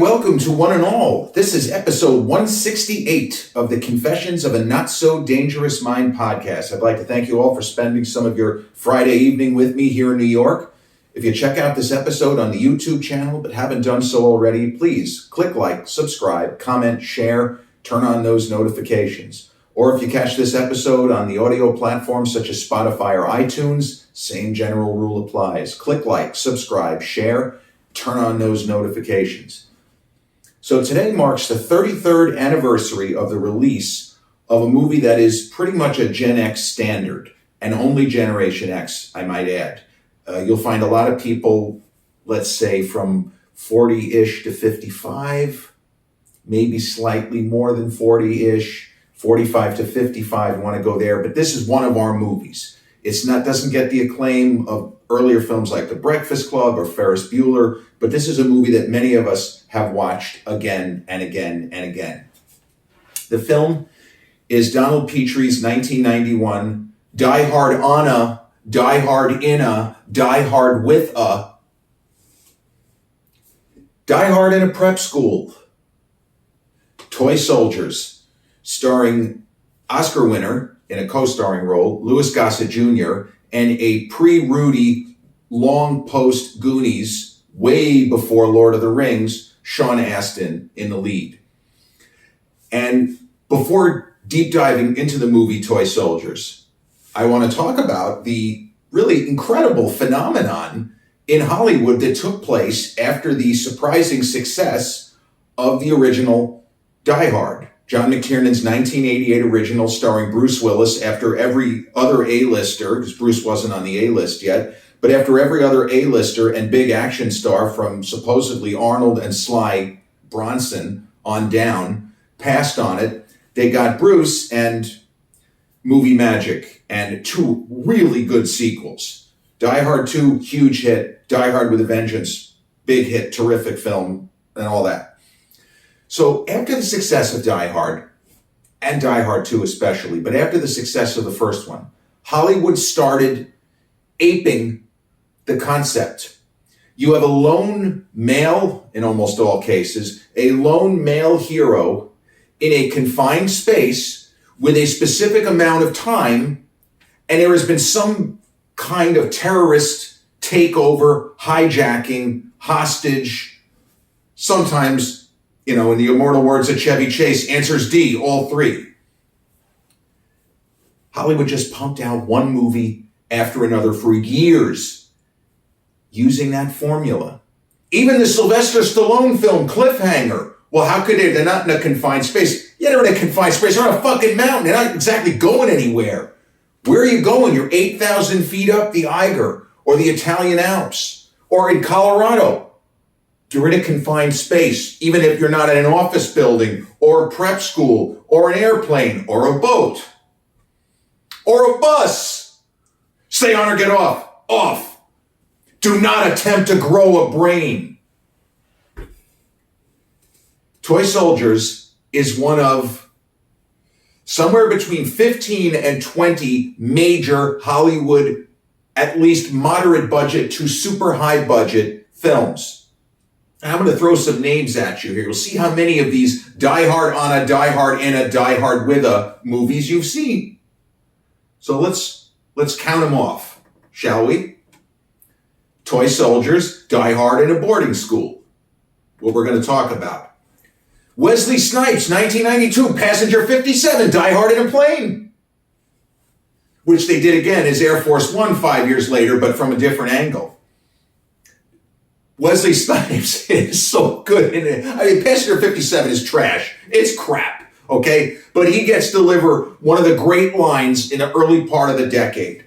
welcome to one and all. This is episode 168 of the Confessions of a Not So Dangerous Mind podcast. I'd like to thank you all for spending some of your Friday evening with me here in New York. If you check out this episode on the YouTube channel but haven't done so already, please click like, subscribe, comment, share, turn on those notifications. Or if you catch this episode on the audio platforms such as Spotify or iTunes, same general rule applies. Click like, subscribe, share, turn on those notifications. So today marks the 33rd anniversary of the release of a movie that is pretty much a Gen X standard, and only Generation X, I might add. You'll find a lot of people, let's say from 40-ish to 55, maybe slightly more than 40-ish, 45 to 55 want to go there, but this is one of our movies. Doesn't get the acclaim of earlier films like The Breakfast Club or Ferris Bueller, but this is a movie that many of us have watched again and again and again. The film is Donald Petrie's 1991 Die Hard on a, Die Hard in a, Die Hard with a, Die Hard in a Prep School, Toy Soldiers, starring Oscar winner in a co-starring role, Louis Gossett Jr., and a pre-Rudy long post Goonies, way before Lord of the Rings, Sean Astin in the lead. And before deep diving into the movie Toy Soldiers, I want to talk about the really incredible phenomenon in Hollywood that took place after the surprising success of the original Die Hard. John McTiernan's 1988 original starring Bruce Willis after every other A-lister, because Bruce wasn't on the A-list yet, but after every other A-lister and big action star from supposedly Arnold and Sly Bronson on down passed on it, they got Bruce and movie magic and two really good sequels. Die Hard 2, huge hit. Die Hard with a Vengeance, big hit, terrific film, and all that. So after the success of Die Hard, and Die Hard 2 especially, but after the success of the first one, Hollywood started aping the concept. You have a lone male, in almost all cases, a lone male hero in a confined space with a specific amount of time, and there has been some kind of terrorist takeover, hijacking, hostage, sometimes, in the immortal words of Chevy Chase, answers D, all three. Hollywood just pumped out one movie after another for years using that formula. Even the Sylvester Stallone film, Cliffhanger. Well, how could they? They're not in a confined space. Yeah, they're in a confined space. They're on a fucking mountain. They're not exactly going anywhere. Where are you going? You're 8,000 feet up the Eiger or the Italian Alps or in Colorado. You're in a confined space, even if you're not in an office building or a prep school or an airplane or a boat or a bus. Stay on or get off. Off. Do not attempt to grow a brain. Toy Soldiers is one of somewhere between 15 and 20 major Hollywood, at least moderate budget to super high budget films. And I'm going to throw some names at you here. You'll see how many of these Die Hard on a, Die Hard in a, Die Hard with a movies you've seen. So let's count them off, shall we? Toy Soldiers, Die Hard in a boarding school. What we're going to talk about. Wesley Snipes, 1992, Passenger 57, Die Hard in a plane. Which they did again as Air Force One 5 years later, but from a different angle. Wesley Snipes is so good in it. I mean, Passenger 57 is trash. It's crap, okay? But he gets to deliver one of the great lines in the early part of the decade.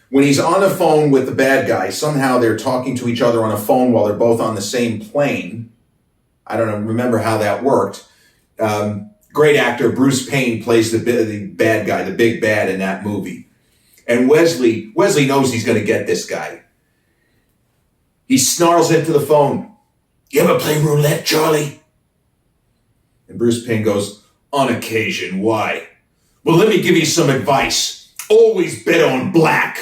When he's on the phone with the bad guy, somehow they're talking to each other on a phone while they're both on the same plane. I don't remember how that worked. Great actor Bruce Payne plays the bad guy, the big bad in that movie. And Wesley knows he's going to get this guy. He snarls into the phone. You ever play roulette, Charlie? And Bruce Payne goes, on occasion, why? Well, let me give you some advice. Always bet on black.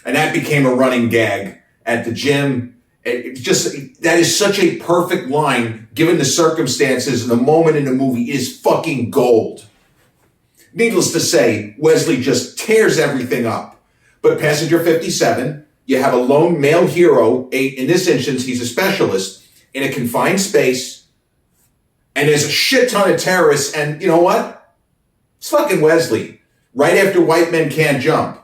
And that became a running gag at the gym That is such a perfect line given the circumstances and the moment in the movie is fucking gold. Needless to say, Wesley just tears everything up. But Passenger 57, you have a lone male hero, in this instance, he's a specialist, in a confined space, and there's a shit ton of terrorists, and you know what? It's fucking Wesley. Right after White Men Can't Jump.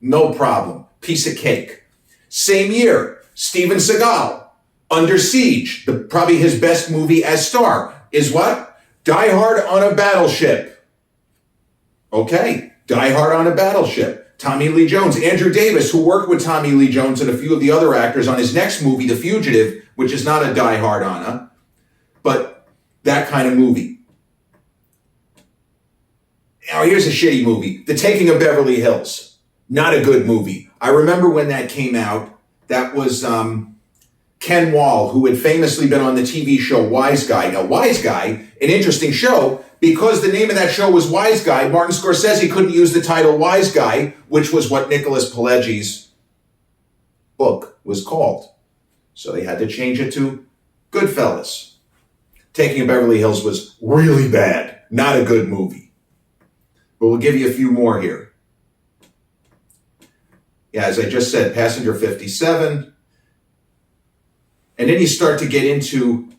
No problem. Piece of cake. Same year, Steven Seagal, Under Siege, probably his best movie as star, is what? Die Hard on a Battleship. Okay, Die Hard on a Battleship. Tommy Lee Jones, Andrew Davis, who worked with Tommy Lee Jones and a few of the other actors on his next movie, The Fugitive, which is not a Die Hard on a, but that kind of movie. Now, here's a shitty movie, The Taking of Beverly Hills. Not a good movie. I remember when that came out, that was Ken Wall, who had famously been on the TV show Wise Guy. Now, Wise Guy, an interesting show, because the name of that show was Wise Guy, Martin Scorsese couldn't use the title Wise Guy, which was what Nicholas Pileggi's book was called. So they had to change it to Goodfellas. Taking of Beverly Hills was really bad. Not a good movie. But we'll give you a few more here. Yeah, as I just said, Passenger 57. And then you start to get into,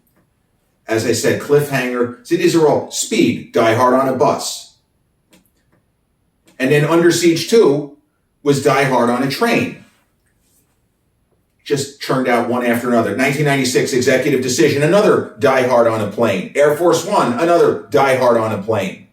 as I said, Cliffhanger. See, these are all Speed, Die Hard on a Bus. And then Under Siege 2 was Die Hard on a Train. Just churned out one after another. 1996, Executive Decision, another Die Hard on a Plane. Air Force One, another Die Hard on a Plane.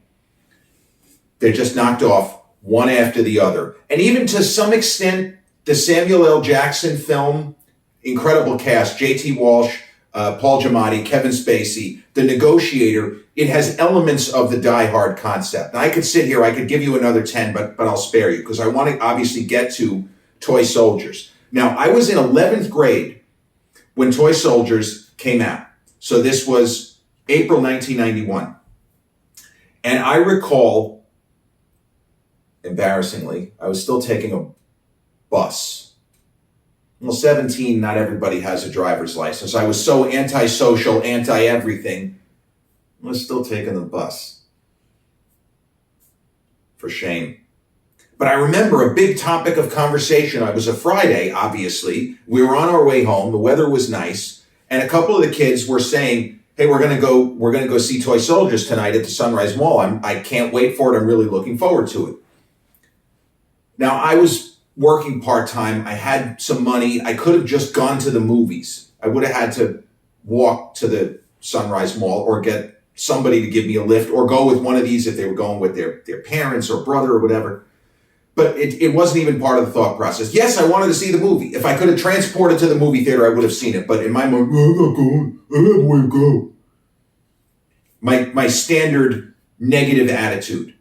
They're just knocked off one after the other. And even to some extent, the Samuel L. Jackson film, incredible cast, J.T. Walsh, Paul Giamatti, Kevin Spacey, The Negotiator, it has elements of the Die Hard concept. Now, I could sit here, I could give you another 10, but I'll spare you because I want to obviously get to Toy Soldiers. Now, I was in 11th grade when Toy Soldiers came out. So this was April 1991. And I recall, embarrassingly, I was still taking a bus. Well, 17, not everybody has a driver's license. I was so antisocial, anti-everything. I was still taking the bus. For shame. But I remember a big topic of conversation. It was a Friday, obviously. We were on our way home. The weather was nice. And a couple of the kids were saying, hey, we're going to go see Toy Soldiers tonight at the Sunrise Mall. I can't wait for it. I'm really looking forward to it. Now, I was working part-time. I had some money. I could have just gone to the movies. I would have had to walk to the Sunrise Mall or get somebody to give me a lift or go with one of these if they were going with their parents or brother or whatever. But it wasn't even part of the thought process. Yes, I wanted to see the movie. If I could have transported to the movie theater, I would have seen it. But in my mind, I'm not going. I don't have where to go. My standard negative attitude.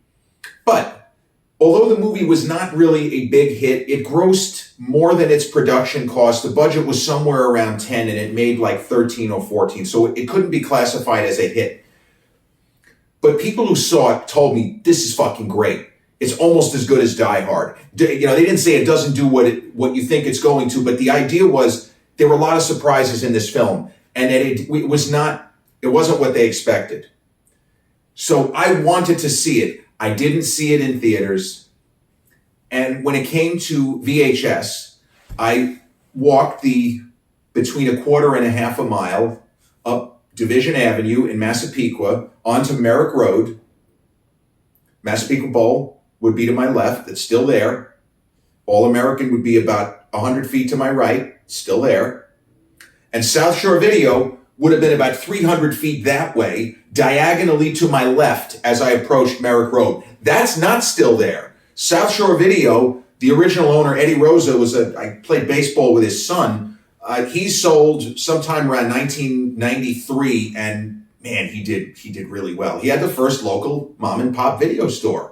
But although the movie was not really a big hit, it grossed more than its production cost. The budget was somewhere around 10 and it made like 13 or 14. So it couldn't be classified as a hit. But people who saw it told me, this is fucking great. It's almost as good as Die Hard. They didn't say it doesn't do what you think it's going to, but the idea was there were a lot of surprises in this film and that it wasn't what they expected. So I wanted to see it. I didn't see it in theaters. And when it came to VHS, I walked between a quarter and a half a mile up Division Avenue in Massapequa onto Merrick Road. Massapequa Bowl would be to my left. It's still there. All American would be about 100 feet to my right. Still there. And South Shore Video would have been about 300 feet that way, diagonally to my left as I approached Merrick Road. That's not still there. South Shore Video, the original owner, Eddie Rosa, I played baseball with his son. He sold sometime around 1993, and man, he did really well. He had the first local mom and pop video store.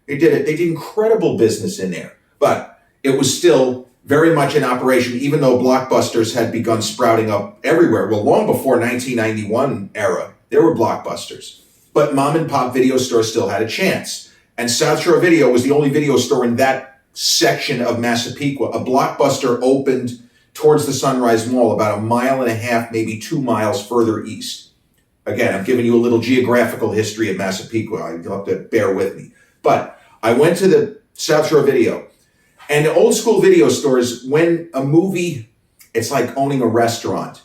They did incredible business in there, but it was still very much in operation, even though Blockbusters had begun sprouting up everywhere. Well, long before 1991 era, there were Blockbusters, but mom and pop video stores still had a chance. And South Shore Video was the only video store in that section of Massapequa. A Blockbuster opened towards the Sunrise Mall, about 1.5 miles, maybe 2 miles further east. Again, I'm giving you a little geographical history of Massapequa. You'll have to bear with me. But I went to the South Shore Video. And the old school video stores, when a movie, it's like owning a restaurant.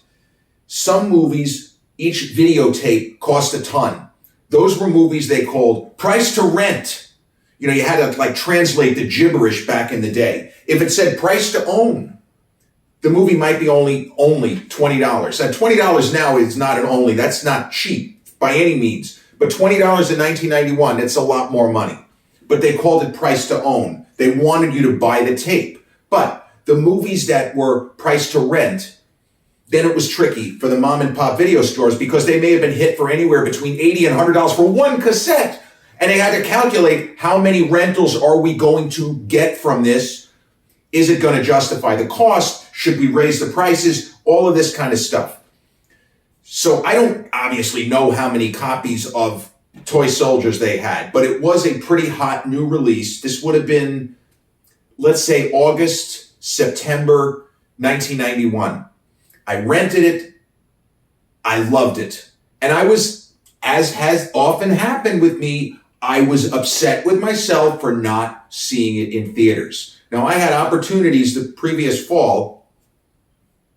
Some movies, each videotape cost a ton. Those were movies they called price to rent. You know, you had to like translate the gibberish back in the day. If it said price to own, the movie might be only $20. And $20 now is not an only. That's not cheap by any means. But $20 in 1991, it's a lot more money. But they called it price to own. They wanted you to buy the tape. But the movies that were price to rent, then it was tricky for the mom and pop video stores because they may have been hit for anywhere between $80 and $100 for one cassette. And they had to calculate how many rentals are we going to get from this? Is it going to justify the cost? Should we raise the prices? All of this kind of stuff. So I don't obviously know how many copies of Toy Soldiers they had, but it was a pretty hot new release. This would have been, let's say, August, September 1991. I rented it. I loved it. And I was, as has often happened with me, I was upset with myself for not seeing it in theaters. Now, I had opportunities the previous fall,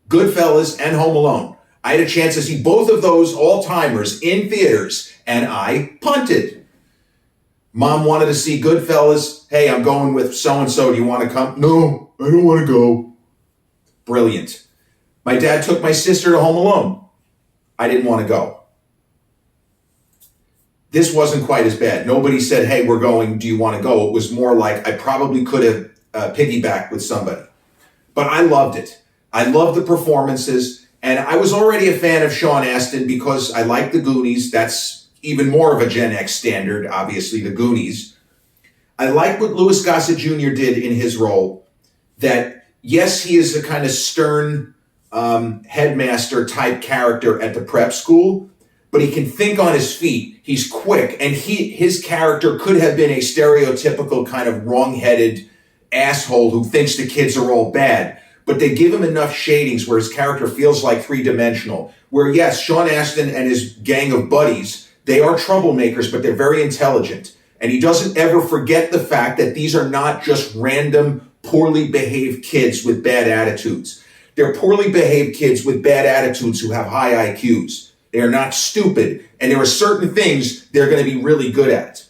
Goodfellas and Home Alone. I had a chance to see both of those all-timers in theaters, and I punted. Mom wanted to see Goodfellas. Hey, I'm going with so-and-so. Do you want to come? No, I don't want to go. Brilliant. My dad took my sister to Home Alone. I didn't want to go. This wasn't quite as bad. Nobody said, hey, we're going. Do you want to go? It was more like I probably could have piggybacked with somebody. But I loved it. I loved the performances. And I was already a fan of Sean Astin because I liked the Goonies. That's even more of a Gen X standard, obviously, the Goonies. I like what Louis Gossett Jr. did in his role. That, yes, he is a kind of stern headmaster type character at the prep school, but he can think on his feet. He's quick, and his character could have been a stereotypical kind of wrong-headed asshole who thinks the kids are all bad. But they give him enough shadings where his character feels like three-dimensional. Where, yes, Sean Astin and his gang of buddies, they are troublemakers, but they're very intelligent. And he doesn't ever forget the fact that these are not just random, poorly behaved kids with bad attitudes. They're poorly behaved kids with bad attitudes who have high IQs. They are not stupid. And there are certain things they're going to be really good at.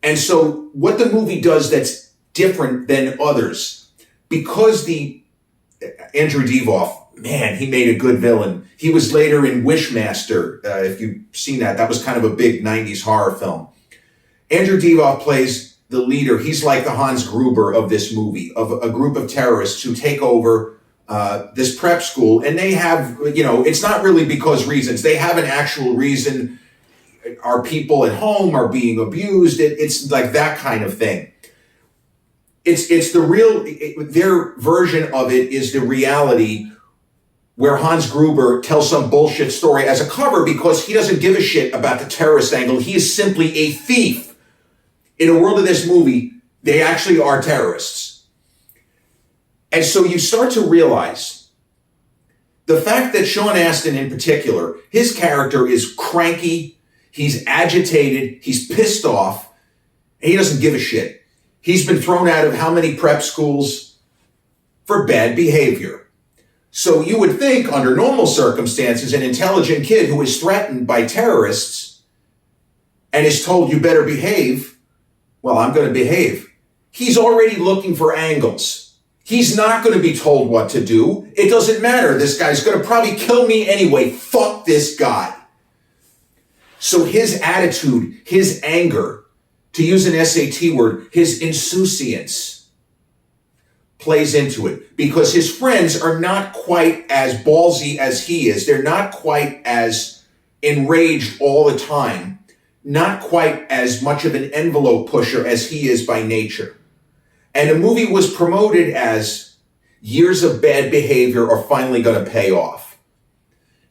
And so what the movie does that's different than others, because Andrew Divoff, man, he made a good villain. He was later in Wishmaster, if you've seen that. That was kind of a big 90s horror film. Andrew Divoff plays the leader. He's like the Hans Gruber of this movie, of a group of terrorists who take over this prep school. And they have, it's not really because reasons. They have an actual reason. Our people at home are being abused. It's like that kind of thing. It's the real, their version of it is the reality where Hans Gruber tells some bullshit story as a cover because he doesn't give a shit about the terrorist angle. He is simply a thief. In the world of this movie, they actually are terrorists. And so you start to realize the fact that Sean Astin in particular, his character is cranky, he's agitated, he's pissed off, and he doesn't give a shit. He's been thrown out of how many prep schools for bad behavior. So you would think under normal circumstances, an intelligent kid who is threatened by terrorists and is told you better behave, well, I'm going to behave. He's already looking for angles. He's not going to be told what to do. It doesn't matter. This guy's going to probably kill me anyway. Fuck this guy. So his attitude, his anger, to use an SAT word, his insouciance plays into it because his friends are not quite as ballsy as he is. They're not quite as enraged all the time, not quite as much of an envelope pusher as he is by nature. And the movie was promoted as years of bad behavior are finally going to pay off.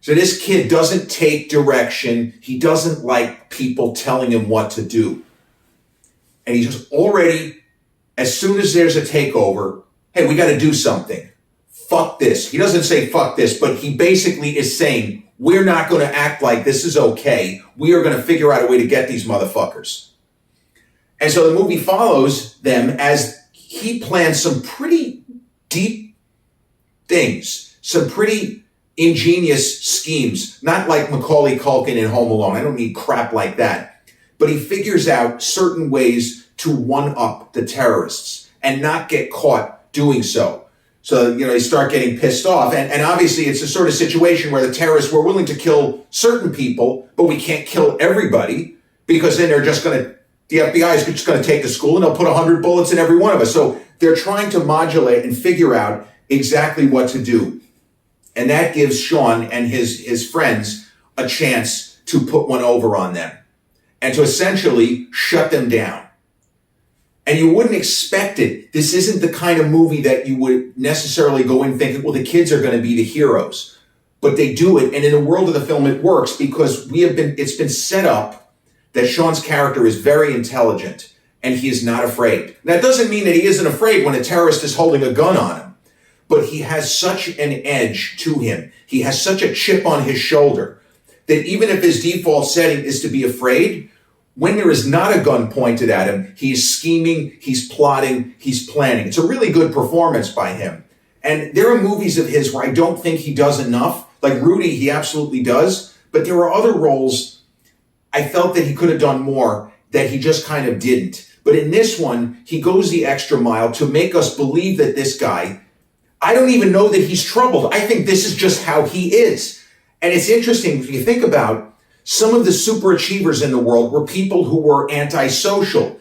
So this kid doesn't take direction. He doesn't like people telling him what to do. And he's just already, as soon as there's a takeover, hey, we got to do something. fuck this. He doesn't say fuck this, but he basically is saying, we're not going to act like this is okay. We are going to figure out a way to get these motherfuckers. And so the movie follows them as he plans some pretty deep things, some pretty ingenious schemes, not like Macaulay Culkin in Home Alone. I don't need crap like that. But he figures out certain ways to one-up the terrorists and not get caught doing so. So, they start getting pissed off. And obviously it's a sort of situation where the terrorists were willing to kill certain people, but we can't kill everybody because then the FBI is just going to take the school and they'll put 100 bullets in every one of us. So they're trying to modulate and figure out exactly what to do. And that gives Sean and his friends a chance to put one over on them and to essentially shut them down. And you wouldn't expect it. This isn't the kind of movie that you would necessarily go in thinking, well, the kids are going to be the heroes. But they do it. And in the world of the film, it works because it's been set up that Sean's character is very intelligent and he is not afraid. That doesn't mean that he isn't afraid when a terrorist is holding a gun on him. But he has such an edge to him. He has such a chip on his shoulder that even if his default setting is to be afraid, when there is not a gun pointed at him, he's scheming, he's plotting, he's planning. It's a really good performance by him. And there are movies of his where I don't think he does enough. Like Rudy, he absolutely does. But there are other roles I felt that he could have done more that he just kind of didn't. But in this one, he goes the extra mile to make us believe that this guy, I don't even know that he's troubled. I think this is just how he is. And it's interesting if you think about some of the super achievers in the world were people who were antisocial.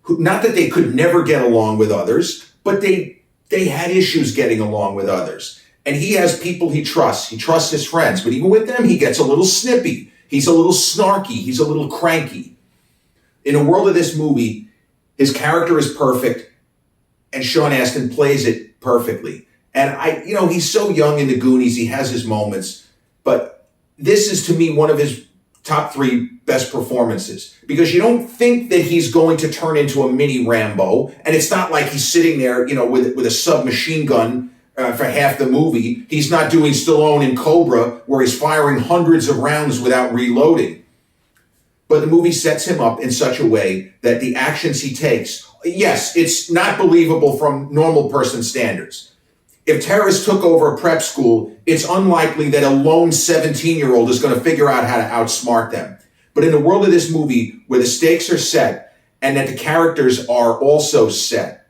Not that they could never get along with others, but they had issues getting along with others. And he has people he trusts. He trusts his friends. But even with them, he gets a little snippy. He's a little snarky. He's a little cranky. In the world of this movie, his character is perfect, and Sean Astin plays it perfectly. And he's so young in the Goonies. He has his moments. But this is, to me, one of his top 3 best performances, because you don't think that he's going to turn into a mini Rambo, and it's not like he's sitting there, with a submachine gun for half the movie. He's not doing Stallone in Cobra, where he's firing hundreds of rounds without reloading. But the movie sets him up in such a way that the actions he takes, yes, it's not believable from normal person standards. If terrorists took over a prep school, it's unlikely that a lone 17-year-old is going to figure out how to outsmart them. But in the world of this movie, where the stakes are set and that the characters are also set,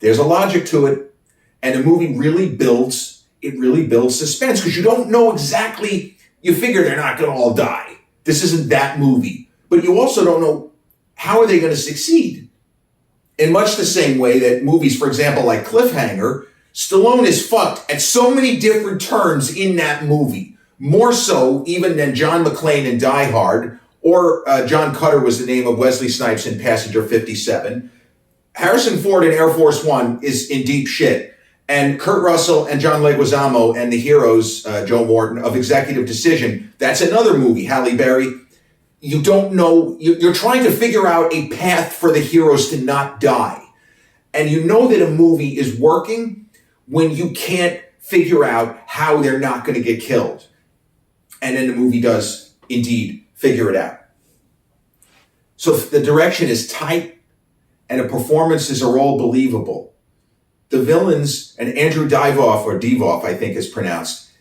there's a logic to it. And the movie really builds suspense because you don't know exactly, you figure they're not going to all die. This isn't that movie. But you also don't know how are they going to succeed. In much the same way that movies, for example, like Cliffhanger, Stallone is fucked at so many different turns in that movie. More so even than John McClane in Die Hard, or John Cutter was the name of Wesley Snipes in Passenger 57. Harrison Ford in Air Force One is in deep shit. And Kurt Russell and John Leguizamo and the heroes, Joe Morton, of Executive Decision, that's another movie, Halle Berry. You don't know, you're trying to figure out a path for the heroes to not die. And you know that a movie is working when you can't figure out how they're not going to get killed. And then the movie does indeed figure it out. So the direction is tight and the performances are all believable. The villains, and Andrew Divoff, or Divoff I think is pronounced,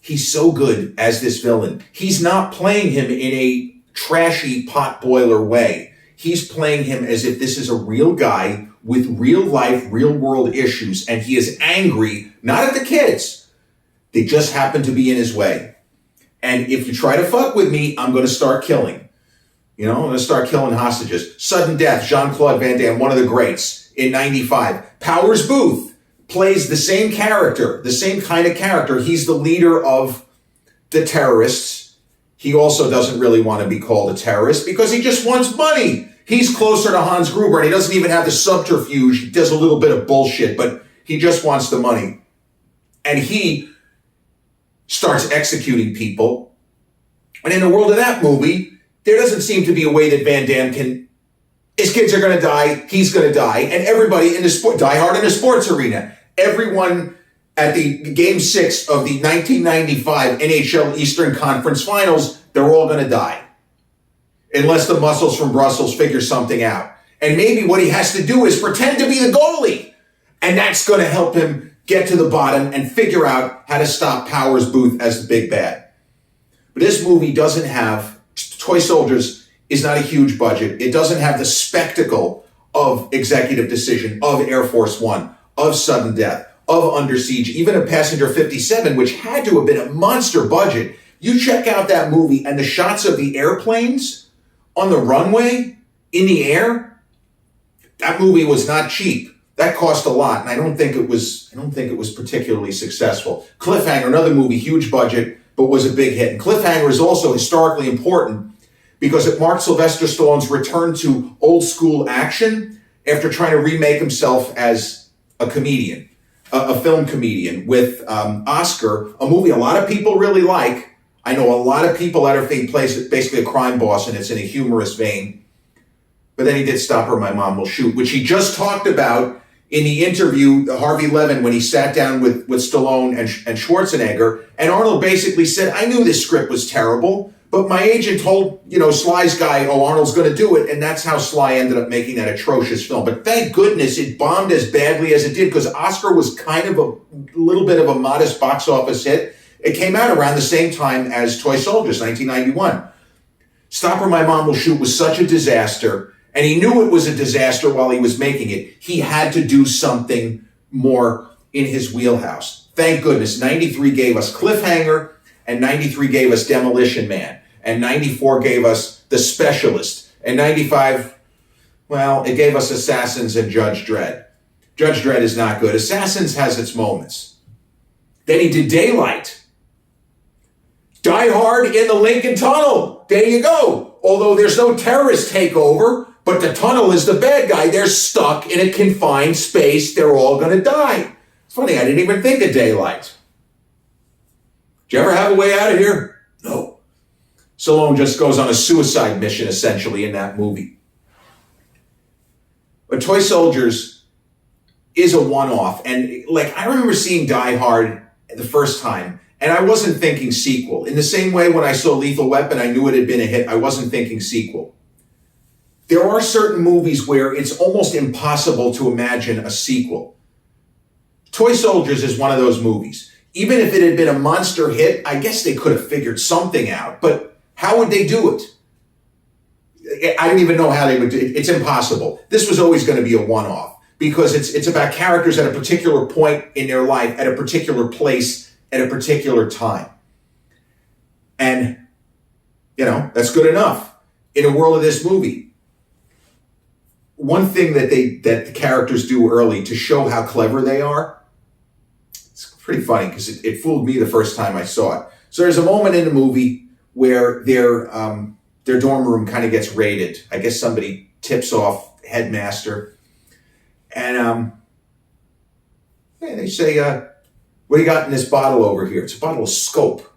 he's so good as this villain. He's not playing him in a trashy potboiler way. He's playing him as if this is a real guy with real life, real world issues, and he is angry, not at the kids. They just happen to be in his way. And if you try to fuck with me, I'm going to start killing. I'm going to start killing hostages. Sudden Death, Jean-Claude Van Damme, one of the greats, in 95. Powers Booth plays the same character, the same kind of character. He's the leader of the terrorists. He also doesn't really want to be called a terrorist because he just wants money. He's closer to Hans Gruber and he doesn't even have the subterfuge. He does a little bit of bullshit, but he just wants the money. And he starts executing people. And in the world of that movie, there doesn't seem to be a way that Van Damme can, his kids are going to die, he's going to die, and everybody in the sport, Die Hard in the sports arena. everyone at the Game 6 of the 1995 NHL Eastern Conference Finals, they're all going to die. Unless the muscles from Brussels figure something out. And maybe what he has to do is pretend to be the goalie. And that's going to help him get to the bottom and figure out how to stop Powers Booth as the big bad. But this movie doesn't have, Toy Soldiers is not a huge budget. It doesn't have the spectacle of Executive Decision, of Air Force One, of Sudden Death, of Under Siege, even of Passenger 57, which had to have been a monster budget. You check out that movie and the shots of the airplanes on the runway, in the air, that movie was not cheap. That cost a lot, and I don't think it was particularly successful. Cliffhanger, another movie, huge budget, but was a big hit. And Cliffhanger is also historically important because it marked Sylvester Stallone's return to old school action after trying to remake himself as a comedian, a film comedian with Oscar, a movie a lot of people really like. I know a lot of people that he plays basically a crime boss, and it's in a humorous vein. But then he did Stop or My Mom Will Shoot, which he just talked about in the interview, Harvey Levin, when he sat down with Stallone and Schwarzenegger. And Arnold basically said, I knew this script was terrible, but my agent told, Sly's guy, oh, Arnold's going to do it. And that's how Sly ended up making that atrocious film. But thank goodness it bombed as badly as it did, because Oscar was kind of a little bit of a modest box office hit. It came out around the same time as Toy Soldiers, 1991. Stop or My Mom Will Shoot was such a disaster, and he knew it was a disaster while he was making it. He had to do something more in his wheelhouse. Thank goodness, 93 gave us Cliffhanger, and 93 gave us Demolition Man, and 94 gave us The Specialist, and 95, well, it gave us Assassins and Judge Dredd. Judge Dredd is not good. Assassins has its moments. Then he did Daylight. Die Hard in the Lincoln Tunnel. There you go. Although there's no terrorist takeover, but the tunnel is the bad guy. They're stuck in a confined space. They're all going to die. It's funny, I didn't even think of Daylight. Did you ever have a way out of here? No. Stallone just goes on a suicide mission, essentially, in that movie. But Toy Soldiers is a one-off. And, I remember seeing Die Hard the first time, and I wasn't thinking sequel. In the same way when I saw Lethal Weapon, I knew it had been a hit. I wasn't thinking sequel. There are certain movies where it's almost impossible to imagine a sequel. Toy Soldiers is one of those movies. Even if it had been a monster hit, I guess they could have figured something out. But how would they do it? I don't even know how they would do it. It's impossible. This was always going to be a one-off because it's about characters at a particular point in their life, at a particular place, at a particular time. And, that's good enough. In a world of this movie, one thing that the characters do early to show how clever they are, it's pretty funny because it fooled me the first time I saw it. So there's a moment in the movie where their dorm room kind of gets raided. I guess somebody tips off headmaster. And they say, what do you got in this bottle over here? It's a bottle of Scope.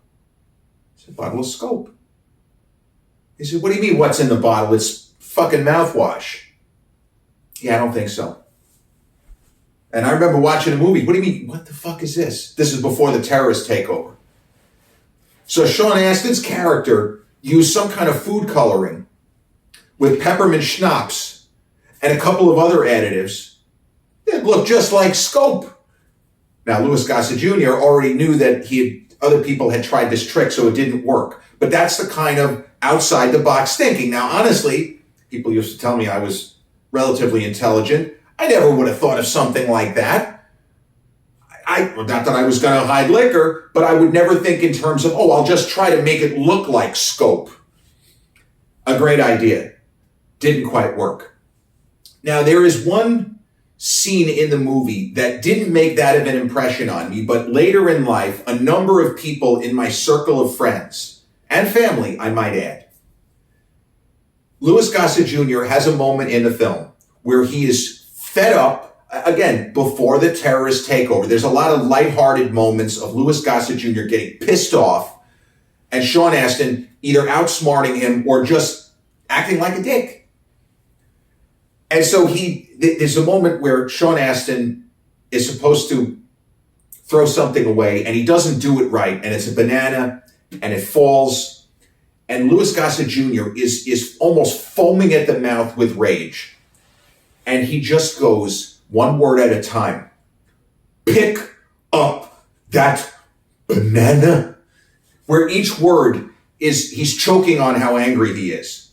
It's a bottle of Scope. He said, what do you mean what's in the bottle? It's fucking mouthwash. Yeah, I don't think so. And I remember watching a movie. What do you mean? What the fuck is this? This is before the terrorist takeover. So Sean Astin's character used some kind of food coloring with peppermint schnapps and a couple of other additives that looked just like Scope. Now, Louis Gossett Jr. already knew that other people had tried this trick, so it didn't work. But that's the kind of outside-the-box thinking. Now, honestly, people used to tell me I was relatively intelligent. I never would have thought of something like that. Not that I was going to hide liquor, but I would never think in terms of, I'll just try to make it look like Scope. A great idea. Didn't quite work. Now, there is one scene in the movie that didn't make that of an impression on me, but later in life, a number of people in my circle of friends and family, I might add. Louis Gossett Jr. has a moment in the film where he is fed up, again, before the terrorist takeover. There's a lot of lighthearted moments of Louis Gossett Jr. getting pissed off and Sean Astin either outsmarting him or just acting like a dick. And so there's a moment where Sean Astin is supposed to throw something away, and he doesn't do it right, and it's a banana, and it falls, and Louis Gossett Jr. is almost foaming at the mouth with rage, and he just goes one word at a time. Pick up that banana. Where each word is, he's choking on how angry he is.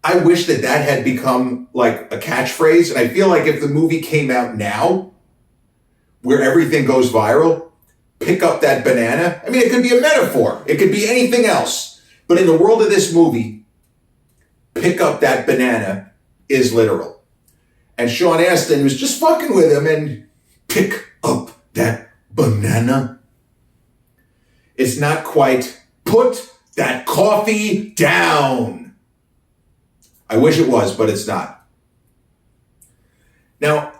I wish that had become like a catchphrase, and I feel like if the movie came out now, where everything goes viral, pick up that banana. I mean, it could be a metaphor. It could be anything else. But in the world of this movie, pick up that banana is literal. And Sean Astin was just fucking with him and pick up that banana. It's not quite put that coffee down. I wish it was, but it's not. Now,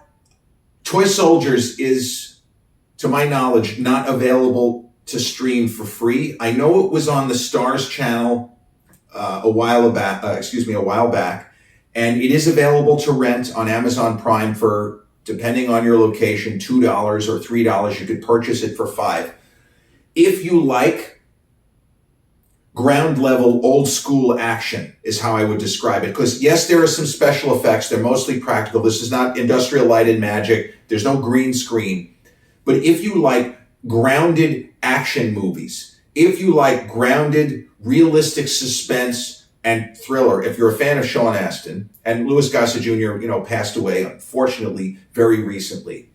Toy Soldiers is, to my knowledge, not available to stream for free. I know it was on the Stars channel a while back, and it is available to rent on Amazon Prime for, depending on your location, $2 or $3. You could purchase it for $5. If you like ground level, old school action is how I would describe it. Because yes, there are some special effects. They're mostly practical. This is not industrial light and magic. There's no green screen. But if you like grounded action movies, if you like grounded, realistic suspense and thriller, if you're a fan of Sean Astin, and Louis Gossett Jr., passed away, unfortunately, very recently.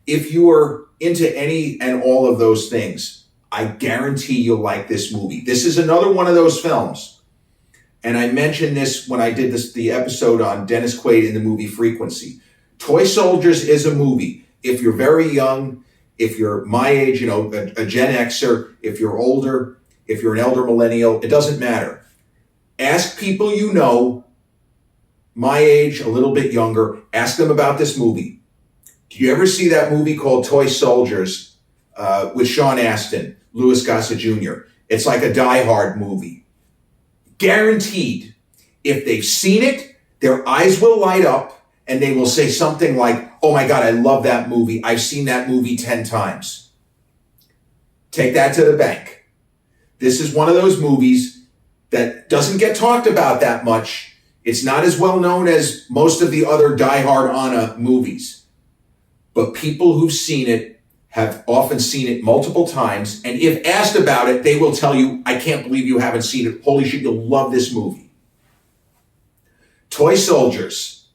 If you are into any and all of those things, I guarantee you'll like this movie. This is another one of those films. And I mentioned this when I did the episode on Dennis Quaid in the movie Frequency. Toy Soldiers is a movie. If you're very young, if you're my age, a Gen Xer, if you're older, if you're an elder millennial, it doesn't matter. Ask people you know, my age, a little bit younger, ask them about this movie. Do you ever see that movie called Toy Soldiers with Sean Astin, Louis Gossett Jr.? It's like a Die Hard movie. Guaranteed, if they've seen it, their eyes will light up and they will say something like, oh my God, I love that movie. I've seen that movie 10 times. Take that to the bank. This is one of those movies that doesn't get talked about that much. It's not as well known as most of the other Die Hard Anna movies. But people who've seen it have often seen it multiple times. And if asked about it, they will tell you, I can't believe you haven't seen it. Holy shit, you'll love this movie. Toy Soldiers,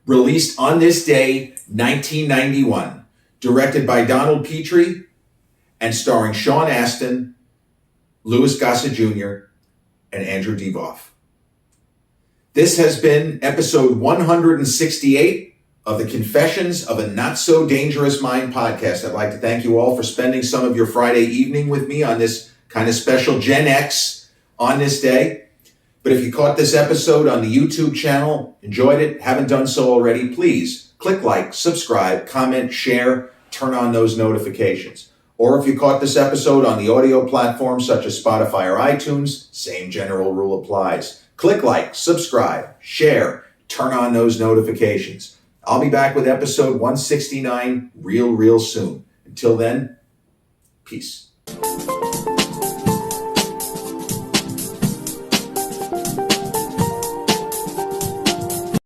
released on this day, 1991, directed by Donald Petrie and starring Sean Astin, Louis Gossett Jr., and Andrew Divoff. This has been episode 168 of the Confessions of a Not So Dangerous Mind podcast. I'd like to thank you all for spending some of your Friday evening with me on this kind of special Gen X on this day. But if you caught this episode on the YouTube channel, enjoyed it, haven't done so already, please click like, subscribe, comment, share, turn on those notifications. Or if you caught this episode on the audio platforms such as Spotify or iTunes, same general rule applies. Click like, subscribe, share, turn on those notifications. I'll be back with episode 169 real soon. Until then, peace.